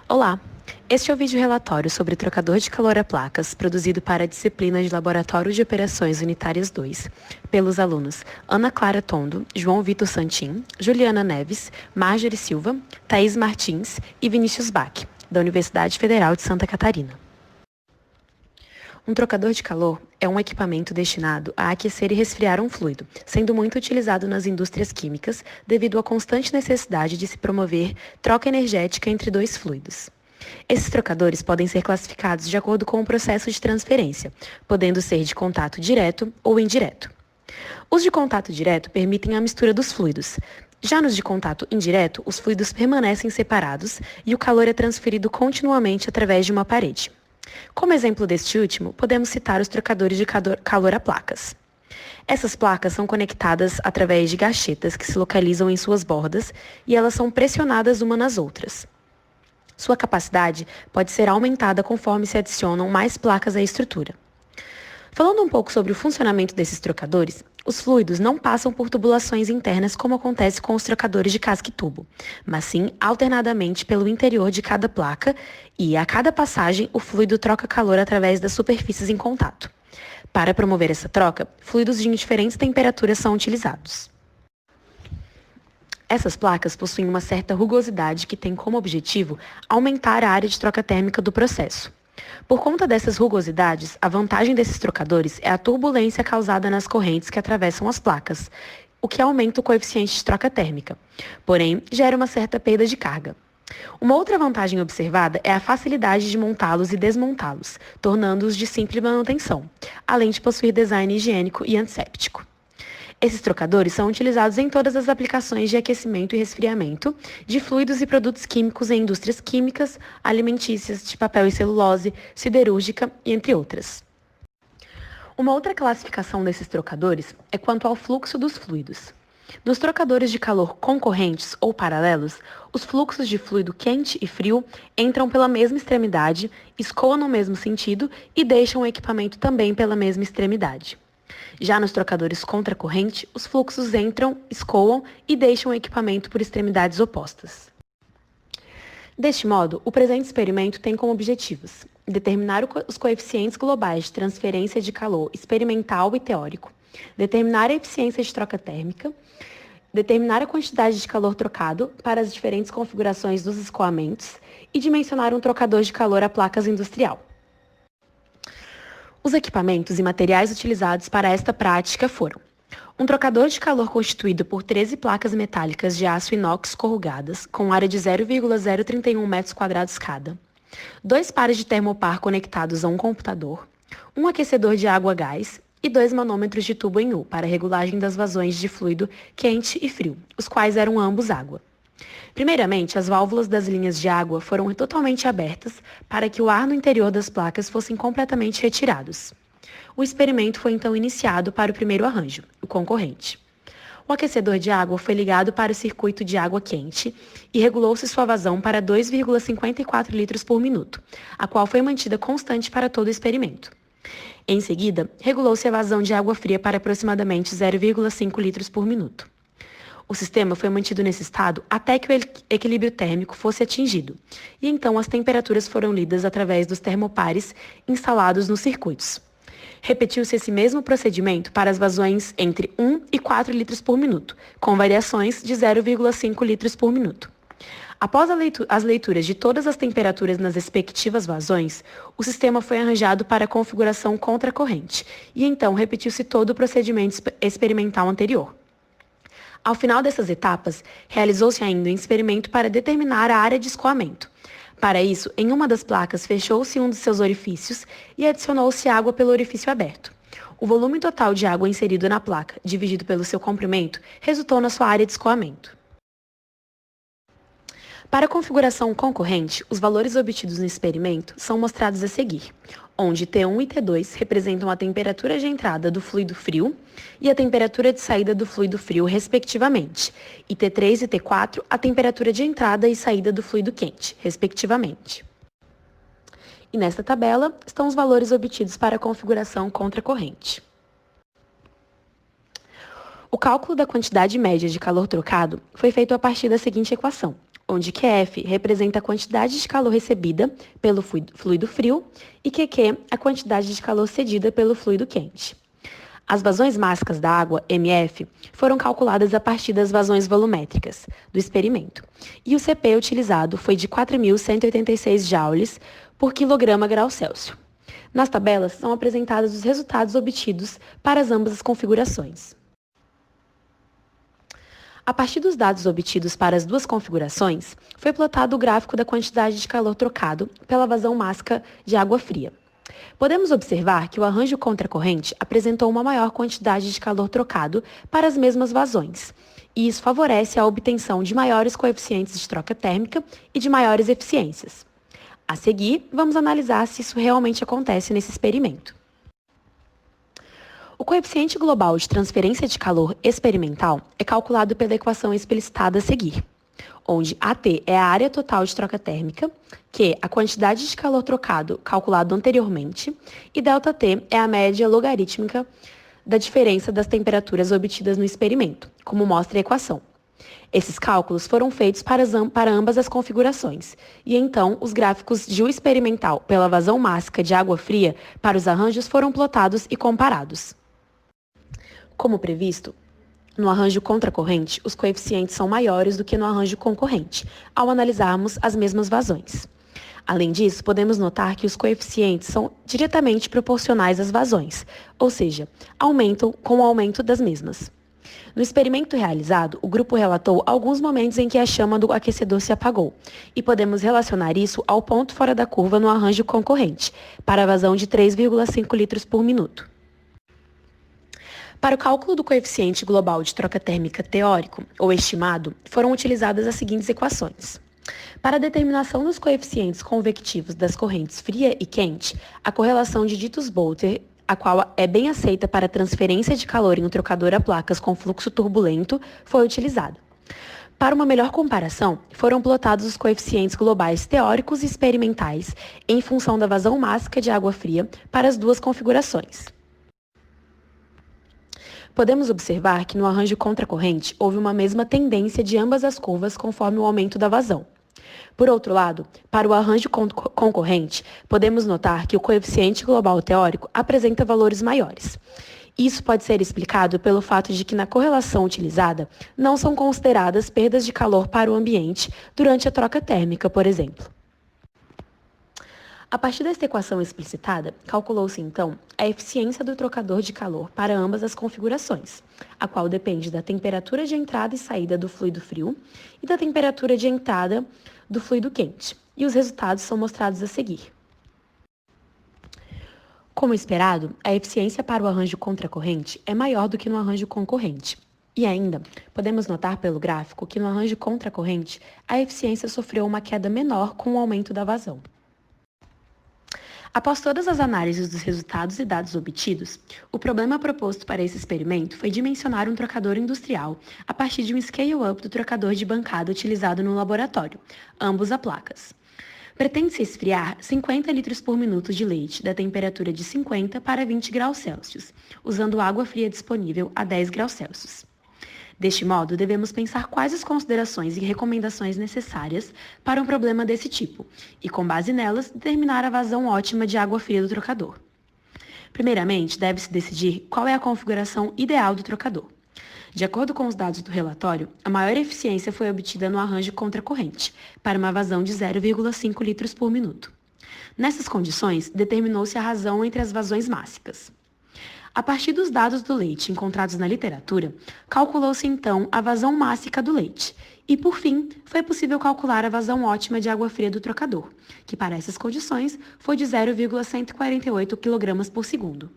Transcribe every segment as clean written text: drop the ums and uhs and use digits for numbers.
Olá! Este é o vídeo relatório sobre trocador de calor a placas produzido para a disciplina de Laboratório de Operações Unitárias 2, pelos alunos Ana Clara Tondo, João Vitor Santin, Juliana Neves, Marjorie Silva, Thaís Martins e Vinícius Bach, da Universidade Federal de Santa Catarina. Um trocador de calor é um equipamento destinado a aquecer e resfriar um fluido, sendo muito utilizado nas indústrias químicas devido à constante necessidade de se promover troca energética entre dois fluidos. Esses trocadores podem ser classificados de acordo com o processo de transferência, podendo ser de contato direto ou indireto. Os de contato direto permitem a mistura dos fluidos. Já nos de contato indireto, os fluidos permanecem separados e o calor é transferido continuamente através de uma parede. Como exemplo deste último, podemos citar os trocadores de calor a placas. Essas placas são conectadas através de gachetas que se localizam em suas bordas e elas são pressionadas umas nas outras. Sua capacidade pode ser aumentada conforme se adicionam mais placas à estrutura. Falando um pouco sobre o funcionamento desses trocadores, os fluidos não passam por tubulações internas como acontece com os trocadores de casca e tubo, mas sim alternadamente pelo interior de cada placa e, a cada passagem, o fluido troca calor através das superfícies em contato. Para promover essa troca, fluidos de diferentes temperaturas são utilizados. Essas placas possuem uma certa rugosidade que tem como objetivo aumentar a área de troca térmica do processo. Por conta dessas rugosidades, a vantagem desses trocadores é a turbulência causada nas correntes que atravessam as placas, o que aumenta o coeficiente de troca térmica, porém gera uma certa perda de carga. Uma outra vantagem observada é a facilidade de montá-los e desmontá-los, tornando-os de simples manutenção, além de possuir design higiênico e antisséptico. Esses trocadores são utilizados em todas as aplicações de aquecimento e resfriamento de fluidos e produtos químicos em indústrias químicas, alimentícias, de papel e celulose, siderúrgica e entre outras. Uma outra classificação desses trocadores é quanto ao fluxo dos fluidos. Nos trocadores de calor concorrentes ou paralelos, os fluxos de fluido quente e frio entram pela mesma extremidade, escoam no mesmo sentido e deixam o equipamento também pela mesma extremidade. Já nos trocadores contracorrente, os fluxos entram, escoam e deixam o equipamento por extremidades opostas. Deste modo, o presente experimento tem como objetivos determinar os coeficientes globais de transferência de calor experimental e teórico, determinar a eficiência de troca térmica, determinar a quantidade de calor trocado para as diferentes configurações dos escoamentos e dimensionar um trocador de calor a placas industrial. Os equipamentos e materiais utilizados para esta prática foram um trocador de calor constituído por 13 placas metálicas de aço inox corrugadas, com área de 0,031 metros quadrados cada, 2 pares de termopar conectados a um computador, um aquecedor de água a gás e 2 manômetros de tubo em U para regulagem das vazões de fluido quente e frio, os quais eram ambos água. Primeiramente, as válvulas das linhas de água foram totalmente abertas para que o ar no interior das placas fossem completamente retirados. O experimento foi então iniciado para o primeiro arranjo, o concorrente. O aquecedor de água foi ligado para o circuito de água quente e regulou-se sua vazão para 2,54 litros por minuto, a qual foi mantida constante para todo o experimento. Em seguida, regulou-se a vazão de água fria para aproximadamente 0,5 litros por minuto. O sistema foi mantido nesse estado até que o equilíbrio térmico fosse atingido, e então as temperaturas foram lidas através dos termopares instalados nos circuitos. Repetiu-se esse mesmo procedimento para as vazões entre 1 e 4 litros por minuto, com variações de 0,5 litros por minuto. Após as leituras de todas as temperaturas nas respectivas vazões, o sistema foi arranjado para a configuração contracorrente, e então repetiu-se todo o procedimento experimental anterior. Ao final dessas etapas, realizou-se ainda um experimento para determinar a área de escoamento. Para isso, em uma das placas, fechou-se um dos seus orifícios e adicionou-se água pelo orifício aberto. O volume total de água inserido na placa, dividido pelo seu comprimento, resultou na sua área de escoamento. Para a configuração concorrente, os valores obtidos no experimento são mostrados a seguir, onde T1 e T2 representam a temperatura de entrada do fluido frio e a temperatura de saída do fluido frio, respectivamente, e T3 e T4 a temperatura de entrada e saída do fluido quente, respectivamente. E nesta tabela estão os valores obtidos para a configuração contracorrente. O cálculo da quantidade média de calor trocado foi feito a partir da seguinte equação, onde QF representa a quantidade de calor recebida pelo fluido frio e QQ a quantidade de calor cedida pelo fluido quente. As vazões mássicas da água, MF, foram calculadas a partir das vazões volumétricas do experimento, e o CP utilizado foi de 4.186 joules por quilograma grau Celsius. Nas tabelas são apresentados os resultados obtidos para ambas as configurações. A partir dos dados obtidos para as duas configurações, foi plotado o gráfico da quantidade de calor trocado pela vazão mássica de água fria. Podemos observar que o arranjo contracorrente apresentou uma maior quantidade de calor trocado para as mesmas vazões, e isso favorece a obtenção de maiores coeficientes de troca térmica e de maiores eficiências. A seguir, vamos analisar se isso realmente acontece nesse experimento. O coeficiente global de transferência de calor experimental é calculado pela equação explicitada a seguir, onde AT é a área total de troca térmica, Q a quantidade de calor trocado calculado anteriormente, e ΔT é a média logarítmica da diferença das temperaturas obtidas no experimento, como mostra a equação. Esses cálculos foram feitos para ambas as configurações, e então os gráficos de U experimental pela vazão mássica de água fria para os arranjos foram plotados e comparados. Como previsto, no arranjo contracorrente, os coeficientes são maiores do que no arranjo concorrente, ao analisarmos as mesmas vazões. Além disso, podemos notar que os coeficientes são diretamente proporcionais às vazões, ou seja, aumentam com o aumento das mesmas. No experimento realizado, o grupo relatou alguns momentos em que a chama do aquecedor se apagou, e podemos relacionar isso ao ponto fora da curva no arranjo concorrente, para a vazão de 3,5 litros por minuto. Para o cálculo do coeficiente global de troca térmica teórico, ou estimado, foram utilizadas as seguintes equações. Para a determinação dos coeficientes convectivos das correntes fria e quente, a correlação de Ditus-Boelter, a qual é bem aceita para a transferência de calor em um trocador a placas com fluxo turbulento, foi utilizada. Para uma melhor comparação, foram plotados os coeficientes globais teóricos e experimentais em função da vazão mássica de água fria para as duas configurações. Podemos observar que no arranjo contracorrente houve uma mesma tendência de ambas as curvas conforme o aumento da vazão. Por outro lado, para o arranjo concorrente, podemos notar que o coeficiente global teórico apresenta valores maiores. Isso pode ser explicado pelo fato de que na correlação utilizada não são consideradas perdas de calor para o ambiente durante a troca térmica, por exemplo. A partir desta equação explicitada, calculou-se então a eficiência do trocador de calor para ambas as configurações, a qual depende da temperatura de entrada e saída do fluido frio e da temperatura de entrada do fluido quente, e os resultados são mostrados a seguir. Como esperado, a eficiência para o arranjo contracorrente é maior do que no arranjo concorrente. E ainda, podemos notar pelo gráfico que no arranjo contracorrente, a eficiência sofreu uma queda menor com o aumento da vazão. Após todas as análises dos resultados e dados obtidos, o problema proposto para esse experimento foi dimensionar um trocador industrial a partir de um scale-up do trocador de bancada utilizado no laboratório, ambos a placas. Pretende-se esfriar 50 litros por minuto de leite da temperatura de 50 para 20 graus Celsius, usando água fria disponível a 10 graus Celsius. Deste modo, devemos pensar quais as considerações e recomendações necessárias para um problema desse tipo, e com base nelas, determinar a vazão ótima de água fria do trocador. Primeiramente, deve-se decidir qual é a configuração ideal do trocador. De acordo com os dados do relatório, a maior eficiência foi obtida no arranjo contracorrente, para uma vazão de 0,5 litros por minuto. Nessas condições, determinou-se a razão entre as vazões mássicas. A partir dos dados do leite encontrados na literatura, calculou-se então a vazão mássica do leite. E, por fim, foi possível calcular a vazão ótima de água fria do trocador, que para essas condições foi de 0,148 kg por segundo.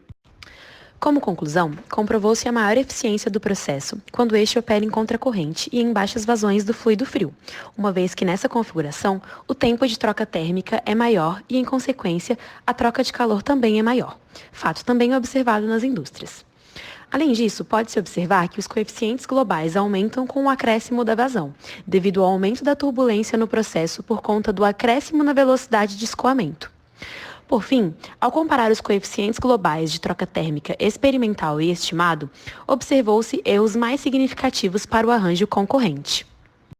Como conclusão, comprovou-se a maior eficiência do processo quando este opera em contracorrente e em baixas vazões do fluido frio, uma vez que nessa configuração o tempo de troca térmica é maior e, em consequência, a troca de calor também é maior, fato também observado nas indústrias. Além disso, pode-se observar que os coeficientes globais aumentam com o acréscimo da vazão, devido ao aumento da turbulência no processo por conta do acréscimo na velocidade de escoamento. Por fim, ao comparar os coeficientes globais de troca térmica experimental e estimado, observou-se erros mais significativos para o arranjo concorrente.